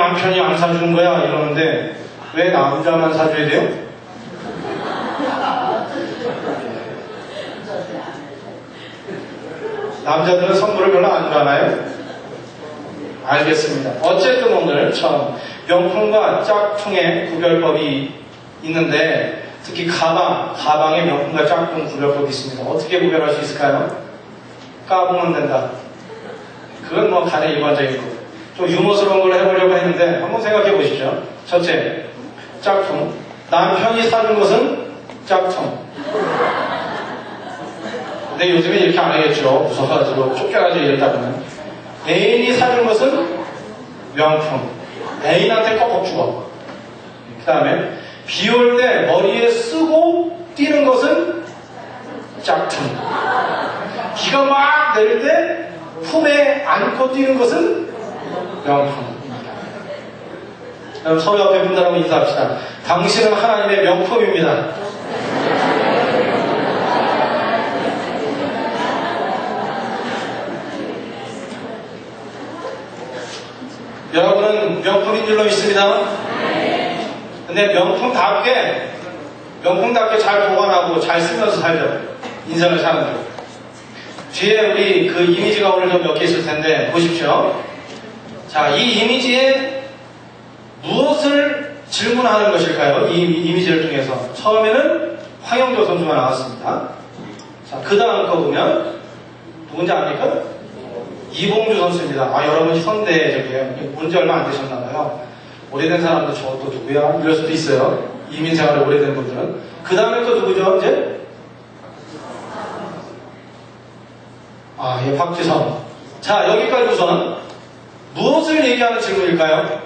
남편이 안 사주는 거야 이러는데 왜 남자만 사줘야 돼요? 남자들은 선물을 별로 안 좋아하나요? 알겠습니다. 어쨌든 오늘 처음 명품과 짝퉁의 구별법이 있는데 특히 가방에 명품과 짝퉁 구별법이 있습니다. 어떻게 구별할 수 있을까요? 까보면 된다. 그건 뭐 가장 일반적이고 좀 유머스러운 걸로 해보려고 했는데 한번 생각해 보십시오. 첫째, 짝퉁. 남편이 사준 것은 짝퉁. 근데 요즘에 이렇게 안 하겠죠. 무서워가지고 쫓겨가지고 이랬다 보면. 애인이 사준 것은 명품. 애인한테 꺽꺽 주고. 그 다음에 비 올 때 머리에 쓰고 뛰는 것은 짝퉁. 비가 막 내릴 때 품에 안고 뛰는 것은 명품. 그럼 서로 옆에 분들하고 인사합시다. 당신은 하나님의 명품입니다. 여러분은 명품인 줄로 믿습니다. 근데 명품답게 잘 보관하고 잘 쓰면서 살죠. 인생을 사는데. 뒤에 우리 그 이미지가 오늘 좀 몇 개 있을 텐데 보십시오. 자, 이 이미지에 무엇을 질문하는 것일까요? 이 이미지를 통해서. 처음에는 황영조 선수가 나왔습니다. 자, 그 다음 거 보면 누군지 압니까? 이봉주 선수입니다. 여러분 현대 저기요. 온 지 얼마 안 되셨나봐요. 오래된 사람도 저것도 누구야? 이럴 수도 있어요. 이민생활에 오래된 분들은. 그 다음에 또 누구죠? 이제? 예, 박지성. 자, 여기까지 우선 무엇을 얘기하는 질문일까요?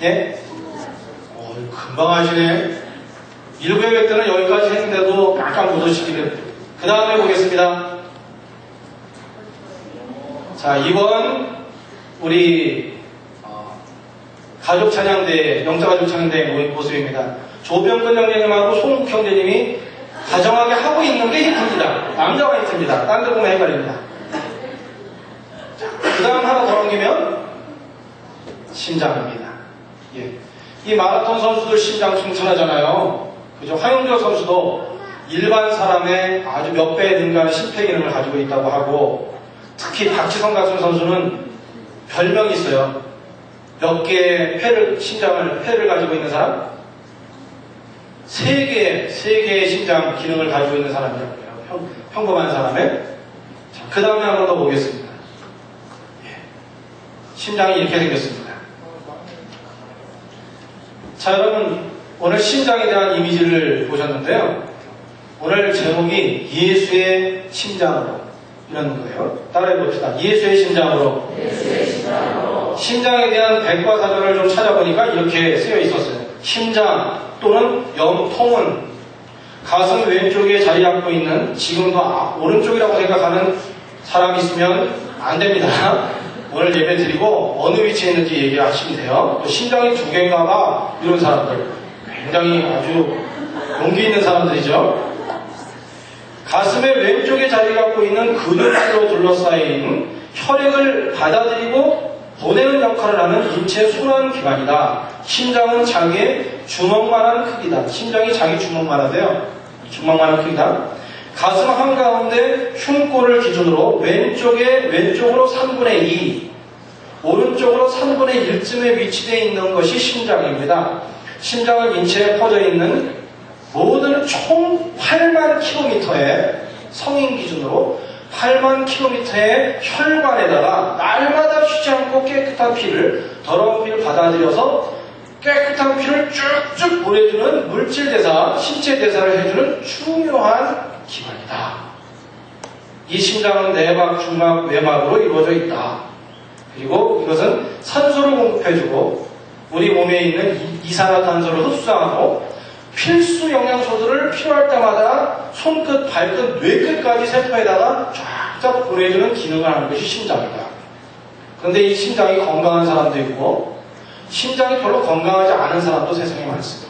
예? 금방 하시네. 1부회 때는 여기까지 했는데도 깜짝 못 오시기를. 그 다음에 보겠습니다. 자, 이번 우리 가족 찬양대, 영자가족 찬양대의 모습입니다. 조병근 형제님하고 송욱 형제님이 다정하게 하고 있는 게 히트입니다. 남자가 히트입니다. 딴 데 보면 헷갈립니다. 자, 그 다음 하나 더 넘기면 심장입니다. 예. 이 마라톤 선수들 심장 튼튼하잖아요. 그죠? 황영조 선수도 일반 사람의 아주 몇 배에 능가하는 심폐 기능을 가지고 있다고 하고, 특히 박지성 같은 선수는 별명이 있어요. 몇 개의 폐를 가지고 있는 사람? 세 개의 심장 기능을 가지고 있는 사람이라고 해요. 평범한 사람의. 자, 그 다음에 한 번 더 보겠습니다. 예. 심장이 이렇게 생겼습니다. 자, 여러분, 오늘 심장에 대한 이미지를 보셨는데요. 오늘 제목이 예수의 심장으로 이런 거예요. 따라해 봅시다. 예수의 심장으로. 심장에 대한 백과사전을 좀 찾아보니까 이렇게 쓰여 있었어요. 심장 또는 염통은 가슴 왼쪽에 자리 잡고 있는, 지금도 오른쪽이라고 생각하는 사람이 있으면 안 됩니다. 오늘 예배 드리고 어느 위치에 있는지 얘기를 하시면 돼요. 심장이 두 개인가 봐 이런 사람들 굉장히 아주 용기 있는 사람들이죠. 가슴의 왼쪽에 자리 잡고 있는 근육으로 둘러싸인 혈액을 받아들이고 보내는 역할을 하는 인체 순환기관이다. 심장은 자기의 주먹만한 크기다. 심장이 자기 주먹만하대요. 주먹만한 크기다. 가슴 한가운데 흉골을 기준으로 왼쪽으로 3분의 2, 오른쪽으로 3분의 1쯤에 위치되어 있는 것이 심장입니다. 심장은 인체에 퍼져 있는 모든 총 8만 킬로미터의, 성인 기준으로 8만 킬로미터의 혈관에다가 날마다 쉬지 않고 깨끗한 피를, 더러운 피를 받아들여서 깨끗한 피를 쭉쭉 보내주는 물질대사, 신체대사를 해주는 중요한 기관이다. 이 심장은 내막, 중막, 외막으로 이루어져 있다. 그리고 이것은 산소를 공급해주고 우리 몸에 있는 이산화탄소를 흡수하고 필수 영양소들을 필요할 때마다 손끝, 발끝, 뇌끝까지 세포에다가 쫙쫙 보내주는 기능을 하는 것이 심장이다. 그런데 이 심장이 건강한 사람도 있고 심장이 별로 건강하지 않은 사람도 세상에 많습니다.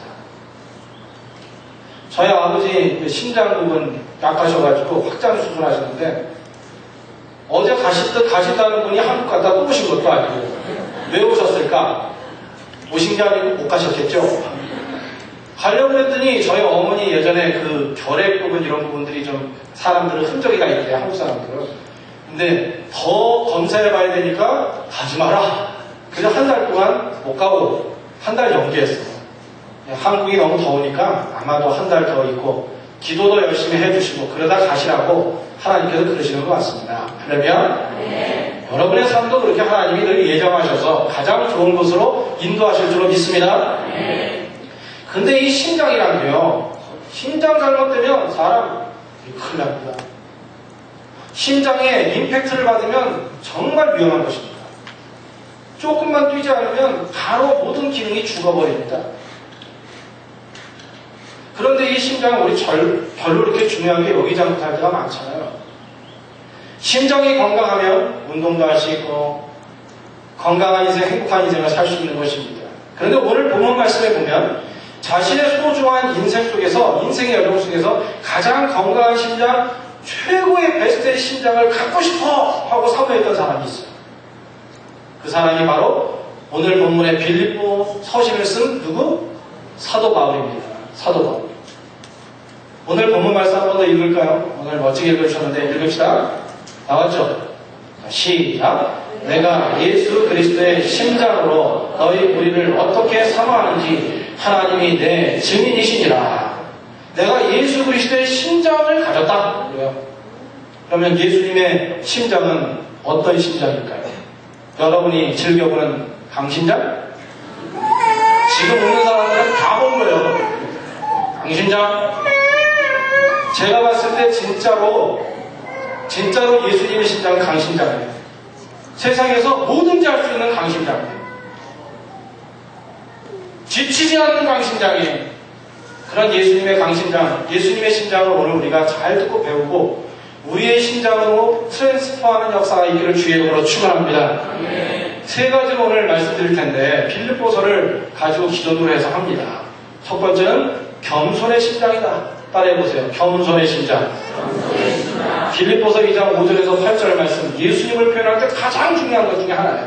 저희 아버지 심장 부분 약하셔가지고 확장 수술하셨는데 어제 가신다는 분이 한국 갔다 또 오신 것도 아니고 왜 오셨을까? 오신 게 아니고 못 가셨겠죠? 가려고 했더니 저희 어머니 예전에 그 결핵 부분 이런 부분들이 좀 사람들은 흔적이 가 있대요. 한국 사람들은. 근데 더 검사해봐야 되니까 가지 마라. 그래서 한 달 동안 못 가고 한 달 연기했어. 한국이 너무 더우니까 아마도 한 달 더 있고 기도도 열심히 해주시고 그러다 가시라고 하나님께서 그러시는 것 같습니다. 그러면 여러분의 삶도 그렇게 하나님이 늘 예정하셔서 가장 좋은 곳으로 인도하실 줄로 믿습니다. 근데 이 심장이란 게요, 심장 잘못되면 사람 큰일 납니다. 심장에 임팩트를 받으면 정말 위험한 것입니다. 조금만 뛰지 않으면 바로 모든 기능이 죽어버립니다. 그런데 이 심장은 우리 별로 이렇게 중요하게 여기지 않고 살 때가 많잖아요. 심장이 건강하면 운동도 할 수 있고 건강한 인생, 행복한 인생을 살 수 있는 것입니다. 그런데 오늘 본문 말씀에 보면 자신의 소중한 인생 속에서, 인생의 여정 속에서 가장 건강한 심장, 최고의 베스트의 심장을 갖고 싶어 하고 사모했던 사람이 있어요. 그 사람이 바로 오늘 본문의 빌립보 서신을 쓴 누구? 사도 바울입니다. 사도 바울. 오늘 본문 말씀 한 번 더 읽을까요? 오늘 멋지게 읽으셨는데 읽읍시다. 나왔죠? 시작. 내가 예수 그리스도의 심장으로 너희 우리를 어떻게 사모하는지 하나님이 내 증인이시니라. 내가 예수 그리스도의 심장을 가졌다. 그러면 예수님의 심장은 어떤 심장일까요? 여러분이 즐겨보는 강심장? 지금 오는 사람들은 다 본 거예요. 강심장? 제가 봤을 때 진짜로 예수님의 심장은 강심장이에요. 세상에서 뭐든지 할 수 있는 강심장이에요. 지치지 않는 강심장이에요. 그런 예수님의 강심장, 예수님의 심장을 오늘 우리가 잘 듣고 배우고 우리의 심장으로 트랜스퍼하는 역사가 있기를 주의 이름으로 축원합니다. 세 가지로 오늘 말씀드릴 텐데 빌립보서를 가지고 기존으로 해서 합니다. 첫 번째는 겸손의 심장이다. 따라해보세요. 겸손의 심장. 빌립보서 2장 5절에서 8절 말씀, 예수님을 표현할 때 가장 중요한 것 중에 하나예요.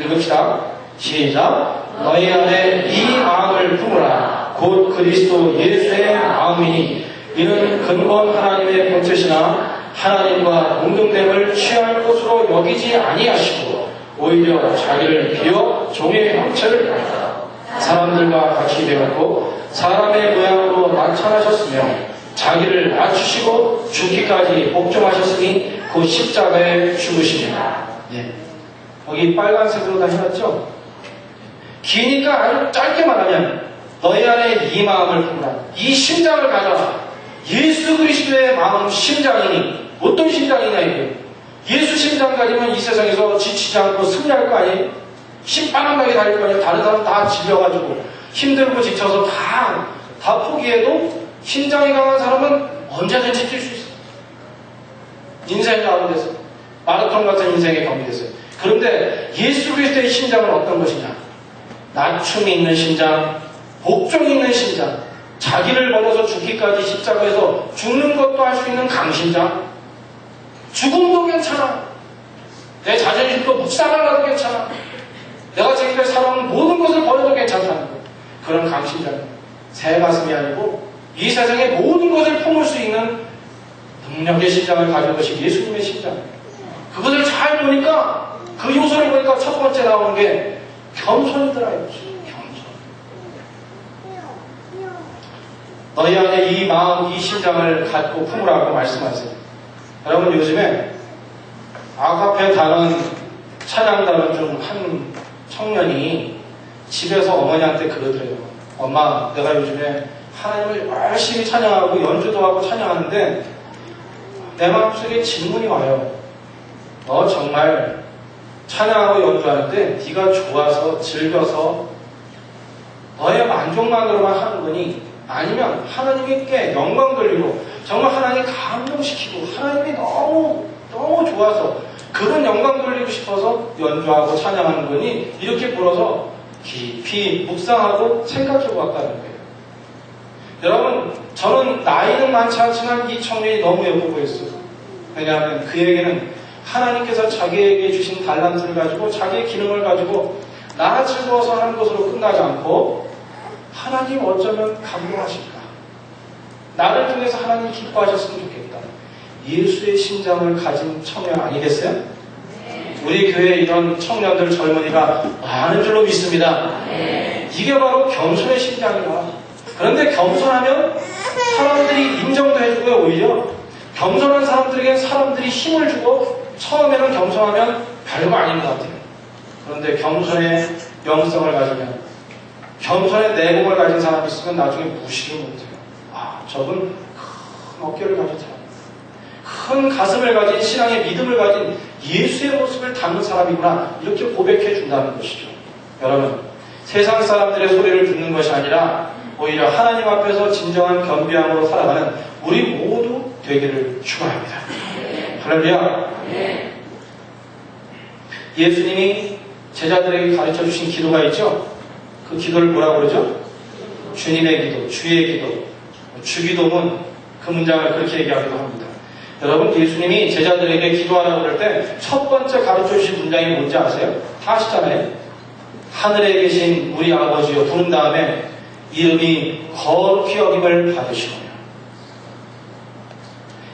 읽읍시다. 시작. 너희 안에 이 마음을 품으라. 곧 그리스도 예수의 마음이니 이는 근본 하나님의 본체시나 하나님과 동등됨을 취할 것으로 여기지 아니하시고 오히려 자기를 비워 종의 형체를 가져 사람들과 같이 되었고 사람의 모양으로 나타나셨으며 자기를 낮추시고 죽기까지 복종하셨으니 그 십자가에 죽으십니다. 여기 빨간색으로 다 해놨죠? 기니까 아주 짧게 말하면 너희 안에 이 마음을 품으라. 이 심장을 가져라. 예수 그리스도의 마음 심장이니 어떤 심장이냐 이게. 예수 심장 가지면 이 세상에서 지치지 않고 승리할 거 아니에요? 신바람나게 달릴 거 아니에요? 다른 사람 다 질려가지고 힘들고 지쳐서 다 포기해도 심장이 강한 사람은 언제든지 뛸 수 있어요. 인생 가운데서 마라톤 같은 인생의 경기에서요. 그런데 예수 그리스도의 심장은 어떤 것이냐? 낮춤이 있는 심장, 복종이 있는 심장, 자기를 버려서 죽기까지 십자가에서 죽는 것도 할 수 있는 강심장. 죽음도 괜찮아. 내 자존심도 묵살하라도 괜찮아. 내가 지금까지 살아온 모든 것을 버려도 괜찮다는 거예요. 그런 강심장. 새 가슴이 아니고 이 세상의 모든 것을 품을 수 있는 능력의 심장을 가진 것이 예수님의 심장. 그것을 잘 보니까 그 요소를 보니까 첫 번째 나오는 게 겸손이더라 이거지. 겸손. 너희 안에 이 마음, 이 심장을 갖고 품으라고 말씀하세요. 여러분 요즘에 아카페 다른 찬양 다른 중 한 청년이 집에서 어머니한테 그러더래요. 엄마, 내가 요즘에 하나님을 열심히 찬양하고 연주도 하고 찬양하는데 내 마음속에 질문이 와요. 너 정말 찬양하고 연주하는데 네가 좋아서 즐겨서 너의 만족만으로만 하는 거니? 아니면 하나님께 영광 돌리고 정말 하나님 감동시키고 하나님이 너무 좋아서 그런 영광 돌리고 싶어서 연주하고 찬양하는 거니? 이렇게 물어서 깊이 묵상하고 생각해 보았다는 거예요. 여러분, 저는 나이는 많지 않지만 이 청년이 너무 예뻐 보였어요. 왜냐하면 그에게는 하나님께서 자기에게 주신 달란트를 가지고 자기의 기능을 가지고 나 즐거워서 하는 것으로 끝나지 않고 하나님 어쩌면 감동하실까? 나를 통해서 하나님 기뻐하셨으면 좋겠다. 예수의 심장을 가진 청년 아니겠어요? 우리 교회에 이런 청년들 젊은이가 많은 줄로 믿습니다. 이게 바로 겸손의 심장이다. 그런데 겸손하면 사람들이 인정도 해주고요. 오히려 겸손한 사람들에겐 사람들이 힘을 주고 처음에는 겸손하면 별거 아닌 것 같아요. 그런데 겸손의 영성을 가지면 겸손의 내공을 가진 사람이 있으면 나중에 무시를 못해요. 아, 저분 큰 어깨를 가진 사람, 큰 가슴을 가진 신앙의 믿음을 가진 예수의 모습을 담는 사람이구나, 이렇게 고백해 준다는 것이죠. 여러분, 세상 사람들의 소리를 듣는 것이 아니라 오히려 하나님 앞에서 진정한 겸비함으로 살아가는 우리 모두 되기를 축원합니다. 할렐루야. 예수님이 제자들에게 가르쳐 주신 기도가 있죠. 그 기도를 뭐라고 그러죠? 주님의 기도, 주의 기도, 주기도문, 그 문장을 그렇게 얘기하기도 합니다. 여러분, 예수님이 제자들에게 기도하라고 그럴 때 첫 번째 가르쳐 주신 문장이 뭔지 아세요? 다 아시잖아요. 하늘에 계신 우리 아버지여 부른 다음에 이름이 거룩히 여김을 받으시오며,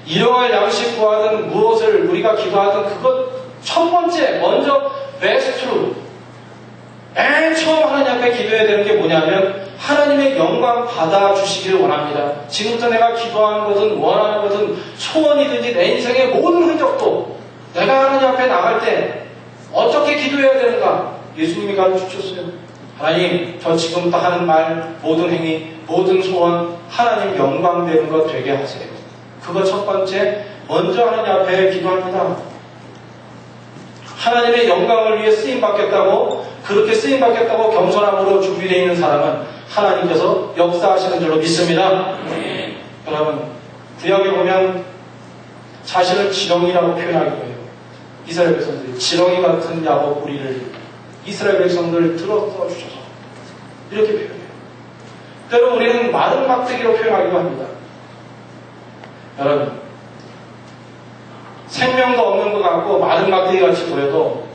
일용할 양식 구하든 무엇을 우리가 기도하든 그것 첫 번째 먼저 베스트로 맨 처음 하나님 앞에 기도해야 되는 게 뭐냐면 하나님의 영광 받아주시길 원합니다. 지금부터 내가 기도하는 것은 원하는 것은 소원이든지 내 인생의 모든 흔적도 내가 하나님 앞에 나갈 때 어떻게 기도해야 되는가 예수님이 가르쳐 주셨어요. 하나님, 저 지금부터 하는 말, 모든 행위, 모든 소원 하나님 영광 되는 것 되게 하세요. 그거 첫 번째 먼저 하나님 앞에 기도합니다. 하나님의 영광을 위해 쓰임받겠다고, 그렇게 쓰임받겠다고 겸손함으로 준비되어 있는 사람은 하나님께서 역사하시는 줄로 믿습니다. 여러분, 구약에 보면 자신을 지렁이라고 표현하기도 해요. 이스라엘 백성들이 지렁이 같은 야곱 우리를 이스라엘 백성들 들어서 주셔서 이렇게 표현해요. 때로 우리는 마른 막대기로 표현하기도 합니다. 여러분, 생명도 없는 것 같고 마른 막대기 같이 보여도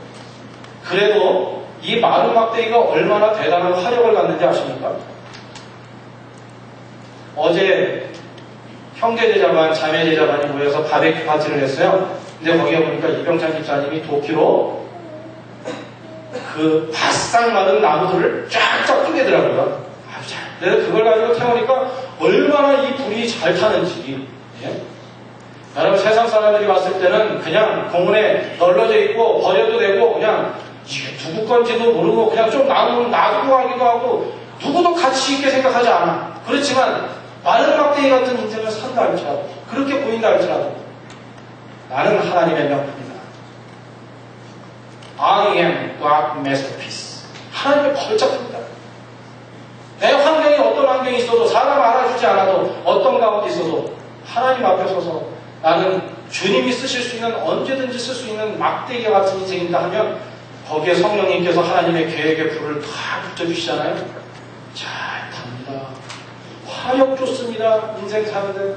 그래도 이 마른 막대기가 얼마나 대단한 화력을 갖는지 아십니까? 어제 형제제자반, 자매제자반이 모여서 바베큐 파티를 했어요. 근데 거기에 보니까 이병찬 집사님이 도끼로 그 바싹 마른 나무들을 쫙쫙 쪼개더라고요. 아주 잘. 그래서 그걸 가지고 태우니까 얼마나 이 불이 잘 타는지. 예? 여러분, 세상 사람들이 봤을 때는 그냥 공원에 널려져 있고 버려도 되고 그냥 이게 누구 건지도 모르고 그냥 좀 놔두고 하기도 하고 누구도 가치 있게 생각하지 않아. 그렇지만 마른 막대기 같은 인생을 산다 할지라도, 그렇게 보인다 할지라도 나는 하나님의 명품이다. I am God's masterpiece. 하나님의 걸작품이다. 내 환경이 어떤 환경이 있어도, 사람 알아주지 않아도, 어떤 가운데 있어도 하나님 앞에 서서 나는 주님이 쓰실 수 있는, 언제든지 쓸 수 있는 막대기 같은 인생이다 하면 거기에 성령님께서 하나님의 계획의 불을 다 붙여주시잖아요. 잘 답니다. 화력 좋습니다. 인생 사는데.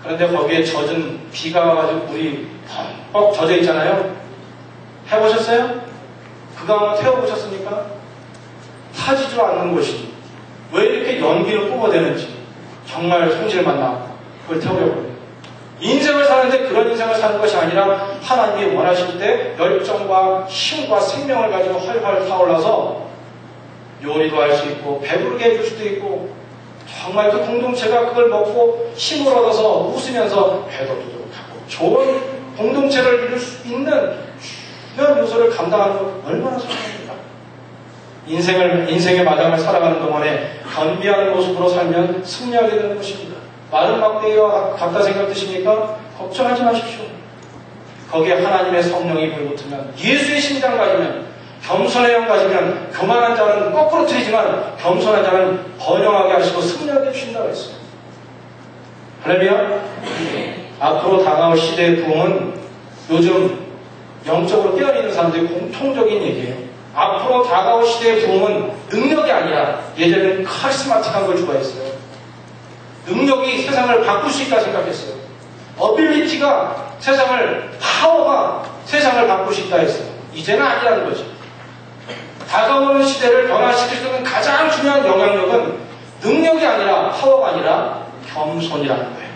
그런데 거기에 젖은 비가 와가지고 물이 퍽퍽 젖어 있잖아요. 해보셨어요? 그거 한번 태워보셨습니까? 타지도 않는 것이 왜 이렇게 연기를 뿜어대는지 정말 성질만 나고 그걸 태우려고. 인생을 사는데 그런 인생을 사는 것이 아니라 하나님이 원하실 때 열정과 힘과 생명을 가지고 활활 타올라서 요리도 할 수 있고 배부르게 해줄 수도 있고 정말 그 공동체가 그걸 먹고 힘을 얻어서 웃으면서 배도 두둑하고 좋은 공동체를 이룰 수 있는 중요한 요소를 감당하는 것 얼마나 소중합니까? 인생의 마당을 살아가는 동안에 겸비하는 모습으로 살면 승리하게 되는 것입니다. 마른 막대기와 같다 생각 드십니까? 걱정하지 마십시오. 거기에 하나님의 성령이 불붙으면, 예수의 심장 가지면, 겸손의 영 가지면, 교만한 자는 거꾸로 틀리지만 겸손한 자는 번영하게 하시고 승리하게 해주신다고 했어요. 할렐루야. 앞으로 다가올 시대의 부흥은 요즘 영적으로 깨어있는 사람들의 공통적인 얘기예요. 앞으로 다가올 시대의 부흥은 능력이 아니라 예전에는 카리스마틱한 걸 좋아했어요. 능력이 세상을 바꿀 수 있다 생각했어요. 어빌리티가 세상을, 파워가 세상을 바꿀 수 있다 했어요. 이제는 아니라는 거지. 다가오는 시대를 변화시킬 수 있는 가장 중요한 영향력은 능력이 아니라 파워가 아니라 겸손이라는 거예요.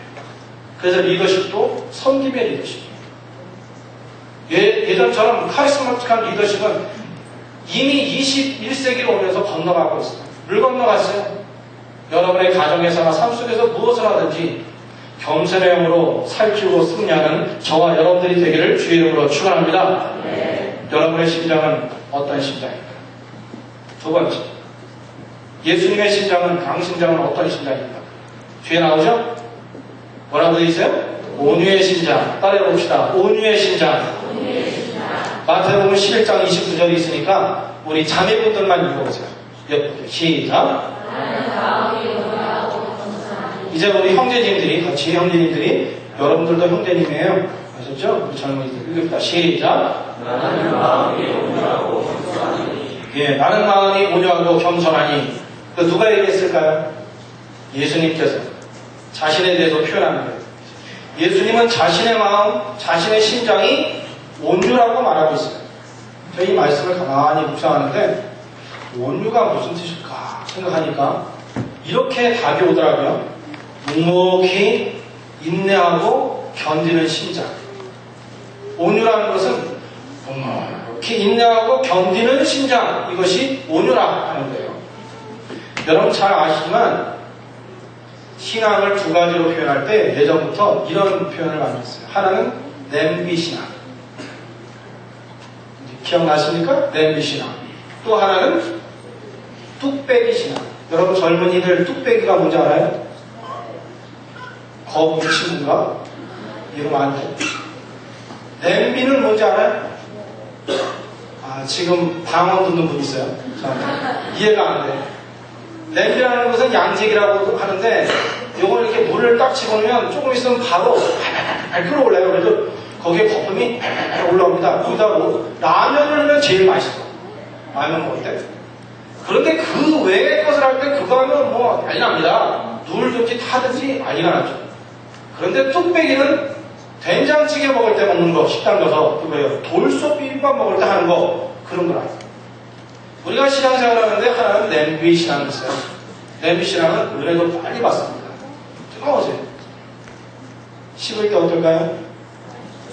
그래서 리더십도 섬김의 리더십이에요. 예전처럼 카리스마틱한 리더십은 이미 21세기로 오면서 건너가고 있어요. 물 건너갔어요. 여러분의 가정에서나 삶 속에서 무엇을 하든지 겸손의 영으로 살찌고 승리하는 저와 여러분들이 되기를 주의 이름으로 축원합니다. 네. 여러분의 심장은 어떤 심장입니까? 두 번째, 예수님의 심장은 강심장은 어떤 심장입니까? 뒤에 나오죠? 뭐라고 되어 있어요? 온유의 심장. 따라해 봅시다. 온유의 심장. 마태복음 11장 29절이 있으니까 우리 자매분들만 읽어보세요. 예쁘게 시작. 이제 우리 형제님들이 여러분들도 형제님이에요. 아셨죠? 우리 젊은이들 읽읍시다. 시작. 나는 마음이 온유하고 겸손하니. 그 누가 얘기했을까요? 예수님께서 자신에 대해서 표현하는 거예요. 예수님은 자신의 마음, 자신의 심장이 온유라고 말하고 있어요. 저희 이 말씀을 가만히 묵상하는데 온유가 무슨 뜻일까 생각하니까 이렇게 답이 오더라고요. 묵묵히 인내하고 견디는 심장. 온유라는 것은 묵묵히 인내하고 견디는 심장. 이것이 온유라 하는 거예요. 여러분 잘 아시지만 신앙을 두 가지로 표현할 때 예전부터 이런 표현을 많이 했어요. 하나는 냄비 신앙. 기억나십니까? 냄비 신앙. 또 하나는 뚝배기 신앙. 여러분 젊은이들 뚝배기가 뭔지 알아요? 거북이 친구인가? 이러면 안 돼. 냄비는 뭔지 알아요? 지금 방언 듣는 분 있어요? 이해가 안 돼. 냄비라는 것은 양재기라고 하는데 이걸 이렇게 물을 딱 집어넣으면 조금 있으면 바로 끓어올라요. 그래서 거기에 거품이 올라옵니다. 거기다 라면을 넣으면 제일 맛있어. 라면 먹을 때. 그런데 그 외의 것을 할 때 그거 하면 뭐 난리 납니다. 누르든지 타든지 난리가 나죠. 그런데 뚝배기는 된장찌개 먹을 때 먹는 거, 식당 가서 그거예요. 돌솥 비빔밥 먹을 때 하는 거, 그런 거라. 우리가 신앙생활 하는데 하나는 냄비 신앙이 있어요. 냄비 신앙은 은혜도 빨리 받습니다. 뜨거워져요. 식을 때 어떨까요?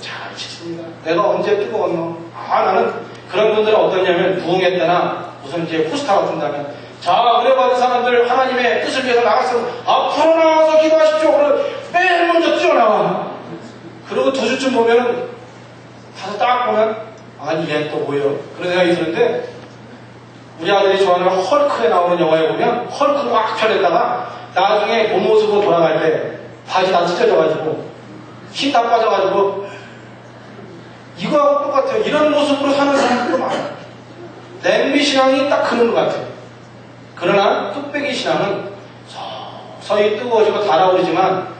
잘 식습니다. 내가 언제 뜨거웠노? 나는 그런 분들은 어떠냐면 부흥회 때나 무슨 이제 포스터 같은 다면 자, 은혜 받은 사람들 하나님의 뜻을 위해서 나갔으면 앞으로 나와서 기도하십시오. 그러면 맨 먼저 뛰어나와. 그리고 2주쯤 보면 가서 딱 보면 얘는 또 뭐예요? 그런 생각이 드는데 우리 아들이 좋아하는 헐크에 나오는 영화에 보면 헐크 막 펴냈다가 나중에 본 모습으로 돌아갈 때 바지 다 찢어져가지고 힘 다 빠져가지고 이거하고 똑같아요. 이런 모습으로 사는 사람들도 많아요. 냄비 신앙이 딱 그런 것 같아요. 그러나 뚝배기 신앙은 서서히 뜨거워지고 달아오르지만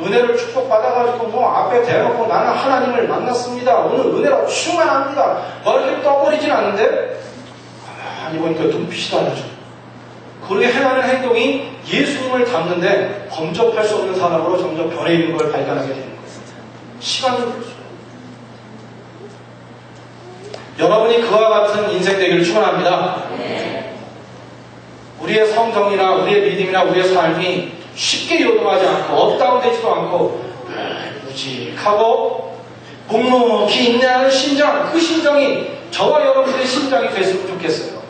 은혜를 축복받아가지고 앞에 대놓고 나는 하나님을 만났습니다. 오늘 은혜로 충만합니다. 이렇게 떠버리진 않는데 가만히 보니까 눈빛이 달라져. 그렇게 행하는 행동이 예수님을 닮는데 범접할 수 없는 사람으로 점점 변해 있는 걸 발견하게 되는 거예요. 시간이 걸렸어요. 여러분이 그와 같은 인생 되기를 축원합니다. 우리의 성정이나 우리의 믿음이나 우리의 삶이 쉽게 요동하지 않고 업다운되지도 않고 무직하고 묵묵히 인내하는 심장, 그 심정이 저와 여러분들의 심장이 됐으면 좋겠어요.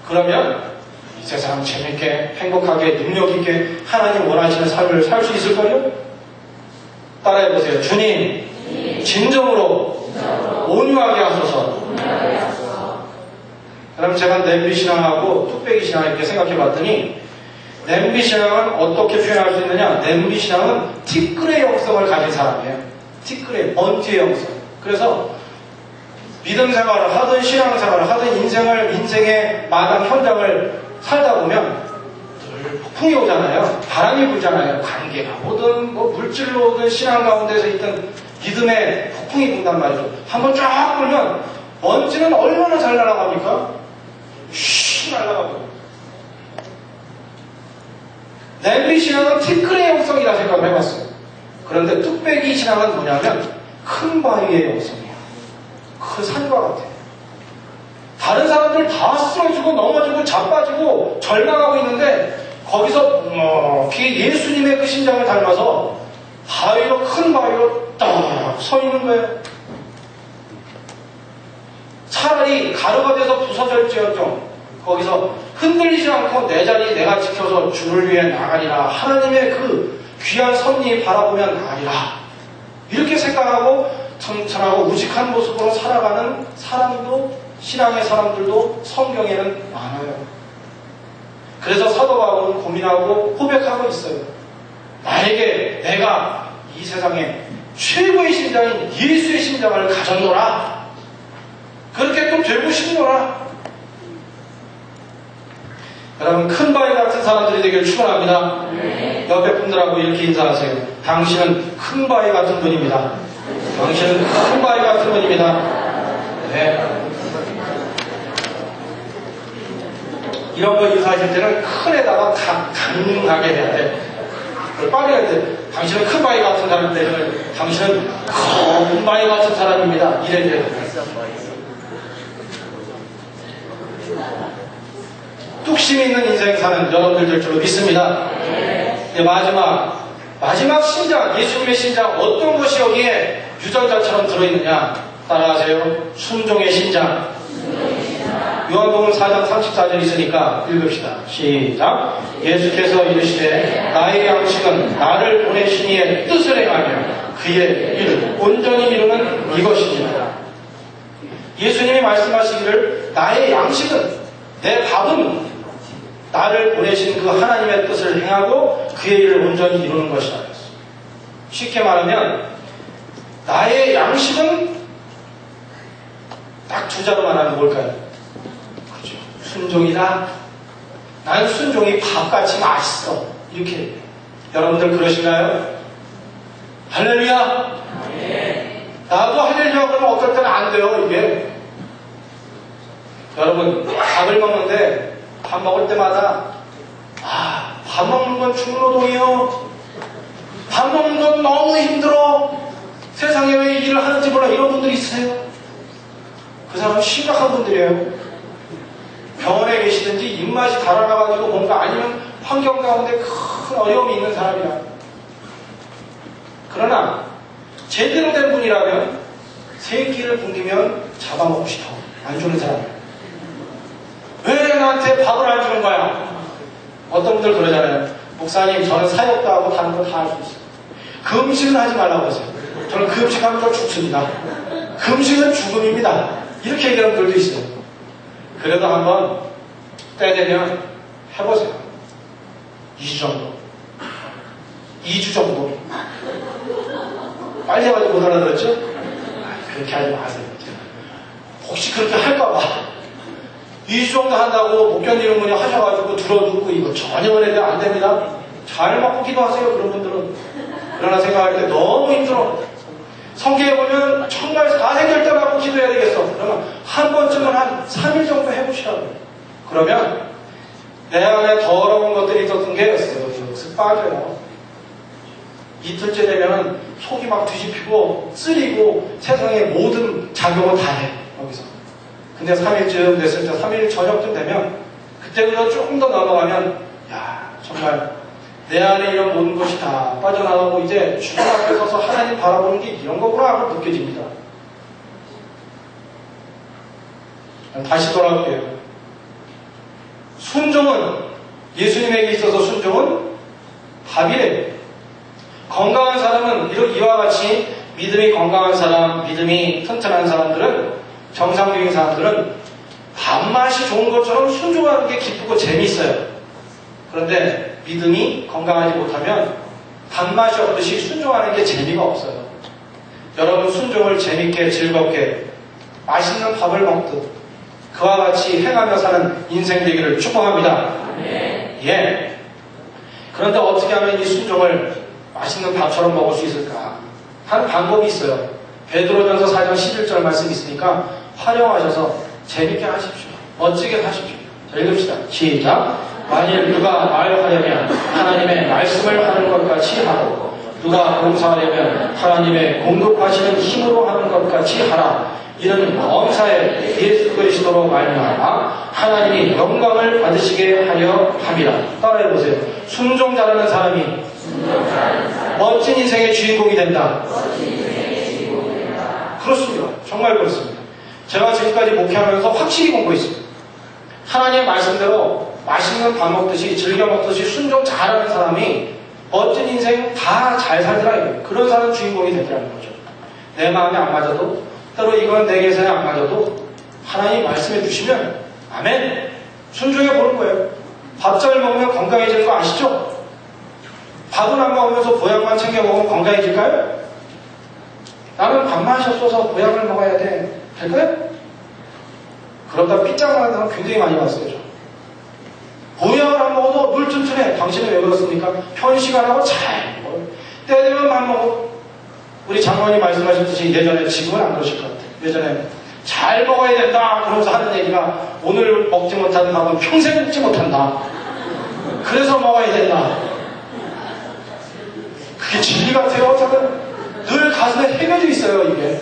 그러면 이 세상 재밌게 행복하게 능력있게 하나님 원하시는 삶을 살 수 있을걸요? 따라해보세요. 주님 진정으로 온유하게 하소서. 그럼 제가 냄비 신앙하고 뚝배기 신앙 이렇게 생각해 봤더니 냄비 신앙은 어떻게 표현할 수 있느냐? 냄비 신앙은 티끌의 영성을 가진 사람이에요. 티끌의 번트의 영성. 그래서 믿음 생활을 하든 신앙 생활을 하든 인생의 마당 현장을 살다 보면 늘 폭풍이 오잖아요. 바람이 불잖아요. 관계가 오든 물질로 오든 신앙 가운데서 있던 믿음의 폭풍이 분단 말이죠. 한번 쫙 불면 먼지는 얼마나 잘 날아갑니까? 쉬 날아가고. 냄비 신앙은 티끌의 영성이라 생각을 해봤어요. 그런데 뚝배기 신앙은 뭐냐면 큰 바위의 영성이에요. 그 산과 같아요. 다른 사람들 다 쓰러지고 넘어지고 자빠지고 절망하고 있는데 거기서 예수님의 그 심장을 닮아서 바위로 큰 바위로 딱 서 있는 거예요. 차라리 가루가 돼서 부서질지언정 거기서 흔들리지 않고 내 자리 내가 지켜서 주를 위해 나가리라. 하나님의 그 귀한 섭리 바라보면 나가리라. 이렇게 생각하고 청천하고 우직한 모습으로 살아가는 사람도 신앙의 사람들도 성경에는 많아요. 그래서 사도 바울은 고민하고 고백하고 있어요. 나에게 내가 이 세상에 최고의 심장인 예수의 심장을 가졌노라. 그렇게 또 되고 싶노라. 여러분 큰 바위 같은 사람들이 되길 축원합니다. 네. 옆에 분들하고 이렇게 인사하세요. 당신은 큰 바위 같은 분입니다. 당신은 큰 바위 같은 분입니다. 네. 이런 거 인사하실 때는 큰에다가 강하게 해야 돼. 빨리 해야 돼. 당신은 큰 바위 같은 사람인데 당신은 큰 바위 같은 사람입니다. 이래야 돼. 뚝심 있는 인생 사는 여러분들 될 줄로 믿습니다. 네, 마지막 심장, 예수님의 심장 어떤 것이 여기에 유전자처럼 들어있느냐? 따라하세요. 순종의 심장. 요한복음 4장 34절 있으니까 읽읍시다. 시작. 예수께서 이르시되 나의 양식은 나를 보내신 이의 뜻을 행하며 그의 일을 온전히 이루는 이것입니다. 예수님이 말씀하시기를 나의 양식은 내 밥은 나를 보내신 그 하나님의 뜻을 행하고 그의 일을 온전히 이루는 것이다. 쉽게 말하면 나의 양식은 딱 두 자로 말하면 뭘까요? 그렇죠. 순종이다. 난 순종이 밥같이 맛있어. 이렇게 여러분들 그러시나요? 할렐루야. 나도 할렐루야 그러면 어떨 때는 안 돼요. 이게 여러분 밥을 먹는데 밥 먹을 때마다 밥 먹는 건 중노동이요. 밥 먹는 건 너무 힘들어. 세상에 왜 이 일을 하는지 몰라. 이런 분들이 있어요. 그 사람은 심각한 분들이에요. 병원에 계시든지 입맛이 달아나가지고 뭔가 아니면 환경 가운데 큰 어려움이 있는 사람이라. 그러나 제대로 된 분이라면 새끼를 굶기면 잡아먹고 싶어. 안 주는 사람이에요. 왜 나한테 밥을 안 주는 거야? 어떤 분들 그러잖아요. 목사님 저는 사역도 하고 다른 거 다 할 수 있어요. 그 음식은 하지 말라고 하세요. 저는 그 음식 하면 더 죽습니다. 그 음식은 죽음입니다. 이렇게 얘기하는 분들도 있어요. 그래도 한번 때 되면 해보세요. 2주 정도. 2주 정도. 빨리 해가지고 못 알아들었죠? 그렇게 하지 마세요. 혹시 그렇게 할까봐 2주 정도 한다고 못 견디는 분이 하셔가지고 들어두고 이거 전혀 은혜도 안 됩니다. 잘 먹고 기도하세요. 그런 분들은. 그러나 생각할 때 너무 힘들어. 성경에 보면 정말 다 해결되라고 기도해야 되겠어. 그러면 한 번쯤은 한 3일 정도 해보시라고. 그러면 내 안에 더러운 것들이 있었던 게 쓱 빠져요. 이틀째 되면 속이 막 뒤집히고 쓰리고 세상의 모든 작용을 다 해. 여기서. 근데 3일쯤 됐을 때 3일 저녁쯤 되면 그때보다 조금 더 넘어가면 야 정말 내 안에 이런 모든 것이 다 빠져나가고 이제 주님 앞에 서서 하나님 바라보는 게 이런 거구나 하고 느껴집니다. 다시 돌아올게요. 순종은 예수님에게 있어서 순종은 밥이래요. 건강한 사람은 이와 같이 믿음이 건강한 사람, 믿음이 튼튼한 사람들은 정상적인 사람들은 밥맛이 좋은 것처럼 순종하는 게 기쁘고 재미있어요. 그런데 믿음이 건강하지 못하면 밥맛이 없듯이 순종하는 게 재미가 없어요. 여러분 순종을 재밌게 즐겁게 맛있는 밥을 먹듯 그와 같이 행하며 사는 인생 되기를 축복합니다. 예. 그런데 어떻게 하면 이 순종을 맛있는 밥처럼 먹을 수 있을까 하는 방법이 있어요. 베드로전서 4장 11절 말씀이 있으니까 활용하셔서 재밌게 하십시오. 멋지게 하십시오. 자, 읽읍시다. 시작. 만일 누가 말하려면 하나님의 말씀을 하는 것 같이 하고 누가 봉사하려면 하나님의 공급하시는 힘으로 하는 것 같이 하라. 이는 범사에 예수 그리스도로 말미암아 하나님이 영광을 받으시게 하려 함이라. 따라해보세요. 순종 잘하는 사람이 멋진 인생의 주인공이 된다. 그렇습니다. 정말 그렇습니다. 제가 지금까지 목회하면서 확실히 공부했습니다. 하나님의 말씀대로 맛있는 밥 먹듯이 즐겨 먹듯이 순종 잘하는 사람이 멋진 인생 다 잘 살더라. 그런 사람 주인공이 되더라는 거죠. 내 마음에 안 맞아도, 때로 이건 내 계산에 안 맞아도 하나님 말씀해 주시면 아멘, 순종해 보는 거예요. 밥 잘 먹으면 건강해질 거 아시죠? 밥은 안 먹으면서 보약만 챙겨 먹으면 건강해질까요? 나는 밥맛이 없어서 보약을 먹어야 돼. 될까요? 그러다 삐짝만 하면 굉장히 많이 봤어요. 저. 보약을 안 먹어도 물 튼튼해. 당신은 왜 그렇습니까? 편식 안 하고 잘 먹어요. 때되면 밥 먹어. 우리 장관이 말씀하셨듯이 예전에, 지금은 안 그러실 것 같아요. 예전에 잘 먹어야 된다 그러면서 하는 얘기가 오늘 먹지 못하는 밥은 평생 먹지 못한다. 그래서 먹어야 된다. 그게 진리 같아요. 저는 늘 가슴에 헤겨져 있어요. 이게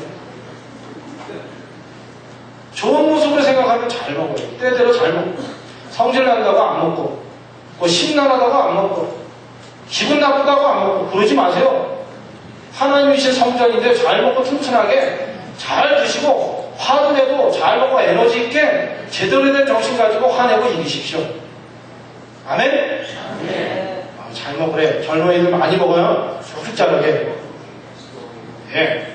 좋은 모습으로 생각하면 잘 먹어요. 때대로 잘 먹고, 성질 난다고 안 먹고, 뭐 심란하다고 안 먹고, 기분 나쁘다고 안 먹고 그러지 마세요. 하나님이신 성전인데 잘 먹고 튼튼하게 잘 드시고, 화도 내도 잘 먹고 에너지 있게 제대로 된 정신 가지고 화내고 이기십시오. 아멘? 잘 먹으래. 젊은이들 많이 먹어요. 숫자르게. 예.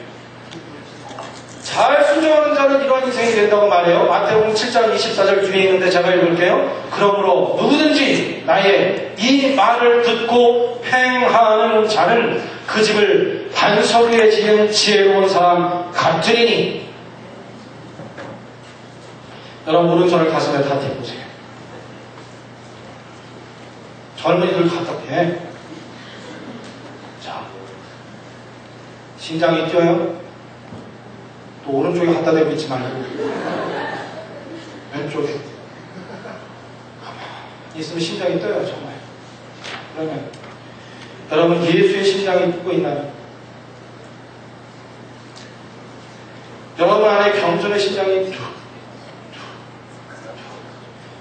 잘 순종하는 자는 이러한 인생이 된다고 말해요. 마태복음 7장 24절 뒤에 있는데 제가 읽을게요. 그러므로 누구든지 나의 이 말을 듣고 행하는 자는 그 집을 반석 위에 지은 지혜로운 사람 같으리니. 여러분 오른손을 가슴에 다 대보세요. 젊은이들 갖다 대. 자, 심장이 뛰어요. 또 오른쪽에 갖다 대고 있지 말고 왼쪽에 가만히 있으면 심장이 떠요. 정말. 그러면 여러분 예수의 심장이 뛰고 있나요? 여러분 안에 겸손의 심장이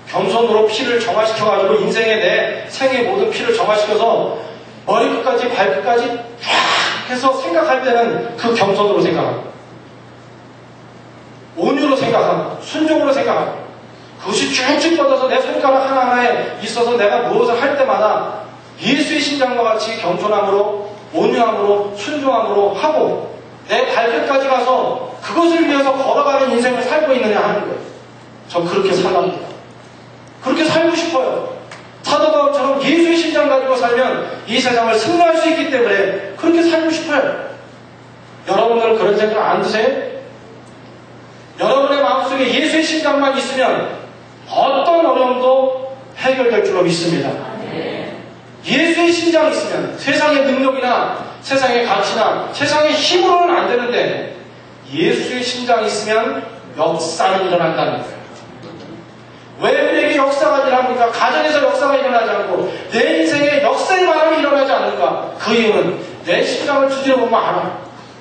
겸손으로 피를 정화시켜가지고 인생의 내 생의 모든 피를 정화시켜서 머리끝까지 발끝까지 쫙 해서 생각할 때는 그 겸손으로 생각하고 온유로 생각하고 순종으로 생각하고 그것이 쭉쭉 뻗어서 내 손가락 하나하나에 있어서 내가 무엇을 할 때마다 예수의 심장과 같이 겸손함으로 온유함으로 순종함으로 하고 내 발끝까지 가서 그것을 위해서 걸어가는 인생을 살고 있느냐 하는 거예요. 전 그렇게 살랍니다. 그렇게 살고 싶어요. 사도 바울처럼 예수의 심장 가지고 살면 이 세상을 승리할 수 있기 때문에 그렇게 살고 싶어요. 여러분들은 그런 생각 안 드세요? 여러분의 마음속에 예수의 심장만 있으면 어떤 어려움도 해결될 줄로 믿습니다. 예수의 심장이 있으면 세상의 능력이나 세상의 가치나 세상의 힘으로는 안 되는데 예수의 심장이 있으면 역사는 일어난다는 거예요. 왜 우리에게 역사가 일어납니까? 가정에서 역사가 일어나지 않고 내 인생에 역사의 바람이 일어나지 않는가? 그 이유는 내 심장을 두드려 보면 알아.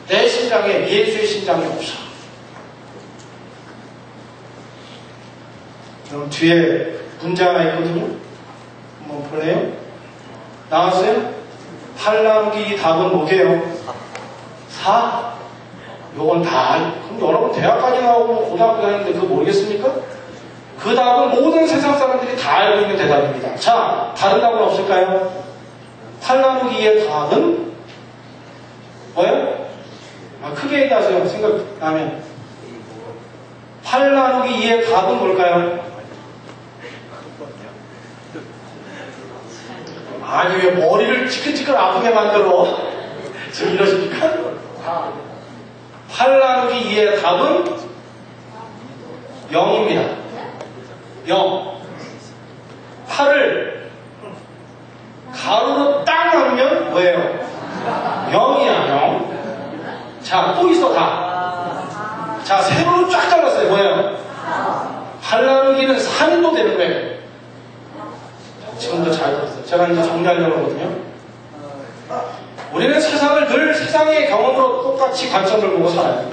내 심장에 예수의 심장이 없어. 그럼 뒤에 문제 하나 있거든요. 한번 볼래요? 나왔어요? 8 나누기 답은 뭐게요? 4? 요건 다, 그럼 여러분 대학까지 나오고 고등학교 다니는데 그거 모르겠습니까? 그 답은 모든 세상 사람들이 다 알고 있는 대답입니다. 자, 다른 답은 없을까요? 8 나누기 2의 답은 뭐예요? 크게 얘기하세요. 생각나면. 8 나누기 2의 답은 뭘까요? 아니 왜 머리를 지끈지끈 아프게 만들어? 지금 이러십니까? 8 나누기 2의 답은 0입니다. 0. 8을 가로로 딱 나누면 뭐예요? 0이야 0. 자, 또 있어 다. 자, 세로로 쫙 잘랐어요. 뭐예요? 8 나누기는 3도 되는 거예요. 지금도 잘 들었어요. 제가 이제 정리하려고 하거든요. 우리는 세상을 늘 세상의 경험으로 똑같이 관점을 보고 살아요.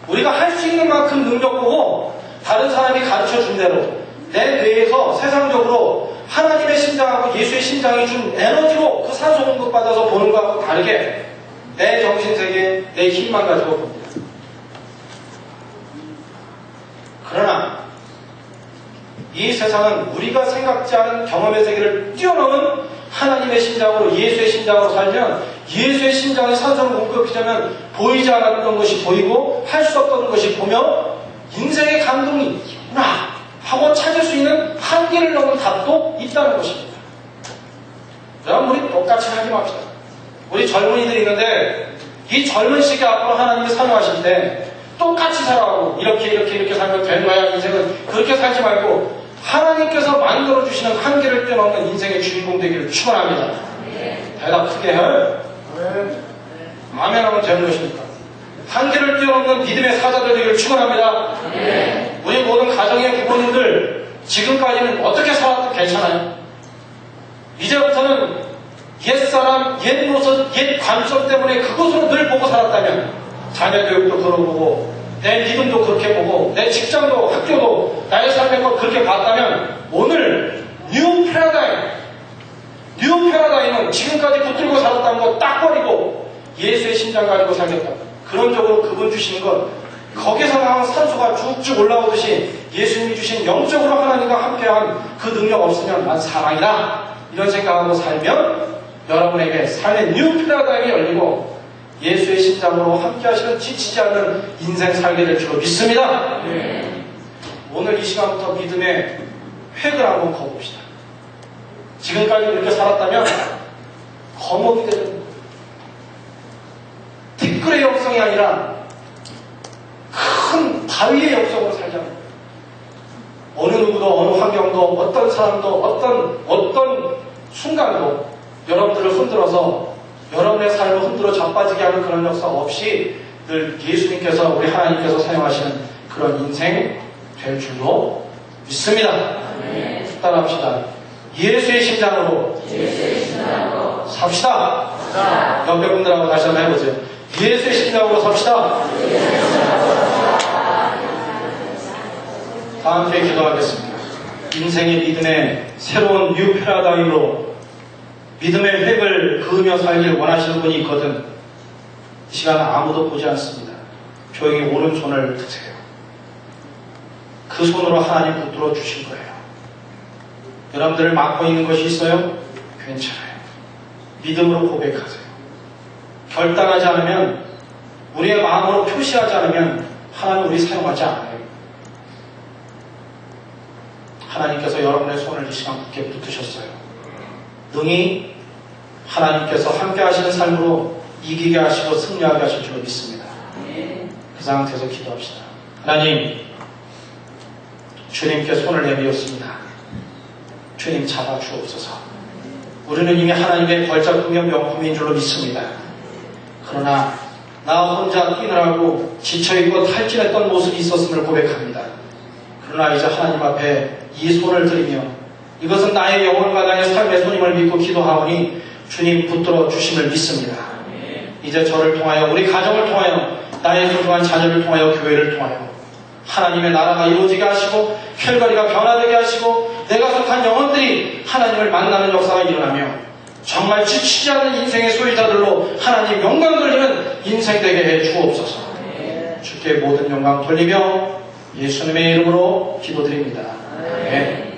우리가 할 수 있는 만큼 능력 보고 다른 사람이 가르쳐준 대로 내 뇌에서 세상적으로 하나님의 심장하고 예수의 심장이 준 에너지로 그 산소 공급받아서 보는 것하고 다르게 내 정신세계, 내 힘만 가지고 봅니다. 그러나 이 세상은 우리가 생각지 않은 경험의 세계를 뛰어넘은 하나님의 심장으로, 예수의 심장으로 살면 예수의 심장의 산소를 공급하자면 보이지 않았던 것이 보이고 할 수 없던 것이 보며 인생의 감동이 있구나 하고 찾을 수 있는 한계를 넘은 답도 있다는 것입니다. 여러분, 우리 똑같이 하지 맙시다. 우리 젊은이들이 있는데 이 젊은 시기 앞으로 하나님이 사용하실 때 똑같이 살아가고 이렇게 살면 되는 거야. 인생은 그렇게 살지 말고 하나님께서 만들어주시는 한계를 뛰어넘는 인생의 주인공 되기를 축원합니다. 대답 크게 해요. 아멘 하면 되는 것입니까? 한계를 뛰어넘는 믿음의 사자들 되기를 축원합니다. 우리 모든 가정의 부모님들 지금까지는 어떻게 살아도 괜찮아요. 이제부터는 옛사람, 옛 모습, 옛 관점 때문에 그것으로 늘 보고 살았다면 자녀 교육도 그러고 내 믿음도 그렇게 보고 내 직장도 학교도 나의 삶의 것 그렇게 봤다면 오늘 뉴 패러다임은 지금까지 붙들고 살았던 거 딱 버리고 예수의 심장 가지고 살겠다. 그런 쪽으로 그분 주시는 것 거기서 나온 산소가 쭉쭉 올라오듯이 예수님이 주신 영적으로 하나님과 함께한 그 능력 없으면 난 사랑이다. 이런 생각하고 살면 여러분에게 삶의 뉴 패러다임이 열리고 예수의 심장으로 함께 하시는 지치지 않는 인생 살게 될 줄 믿습니다. 오늘 이 시간부터 믿음의 획을 한번 거봅시다. 지금까지 이렇게 살았다면 거목이 되는 티끌의 영성이 아니라 큰 바위의 영성으로 살자는 거예요. 어느 누구도 어느 환경도 어떤 사람도 어떤 순간도 여러분들을 흔들어서 여러분의 삶을 흔들어 자빠지게 하는 그런 역사 없이 늘 예수님께서 우리 하나님께서 사용하시는 그런 인생 될 줄로 믿습니다. 따라합시다. 예수의 심장으로 삽시다. 옆에 분들하고 다시 한번 해보세요. 예수의 심장으로 삽시다. 다음 주에 기도하겠습니다. 인생의 믿음의 새로운 뉴 패러다임으로 믿음의 획을 그으며 살기를 원하시는 분이 있거든 이 시간 아무도 보지 않습니다. 조용히 오른손을 드세요. 그 손으로 하나님 붙들어 주실 거예요. 여러분들을 막고 있는 것이 있어요? 괜찮아요. 믿음으로 고백하세요. 결단하지 않으면 우리의 마음으로 표시하지 않으면 하나님 우리 사용하지 않아요. 하나님께서 여러분의 손을 이 시간 굳게 붙드셨어요. 능히 하나님께서 함께 하시는 삶으로 이기게 하시고 승리하게 하실 줄 믿습니다. 그 상태에서 기도합시다. 하나님, 주님께 손을 내밀었습니다. 주님 잡아주옵소서. 우리는 이미 하나님의 걸작품의 명품인 줄로 믿습니다. 그러나 나 혼자 뛰느라고 지쳐있고 탈진했던 모습이 있었음을 고백합니다. 그러나 이제 하나님 앞에 이 손을 들이며 이것은 나의 영혼과 나의 삶의 손임을 믿고 기도하오니 주님 붙들어 주심을 믿습니다. 이제 저를 통하여 우리 가정을 통하여 나의 소중한 자녀를 통하여 교회를 통하여 하나님의 나라가 이루어지게 하시고 캘거리가 변화되게 하시고 내가 속한 영혼들이 하나님을 만나는 역사가 일어나며 정말 지치지 않는 인생의 소유자들로 하나님 영광 돌리는 인생 되게 해 주옵소서. 주께 모든 영광 돌리며 예수님의 이름으로 기도드립니다. 아멘.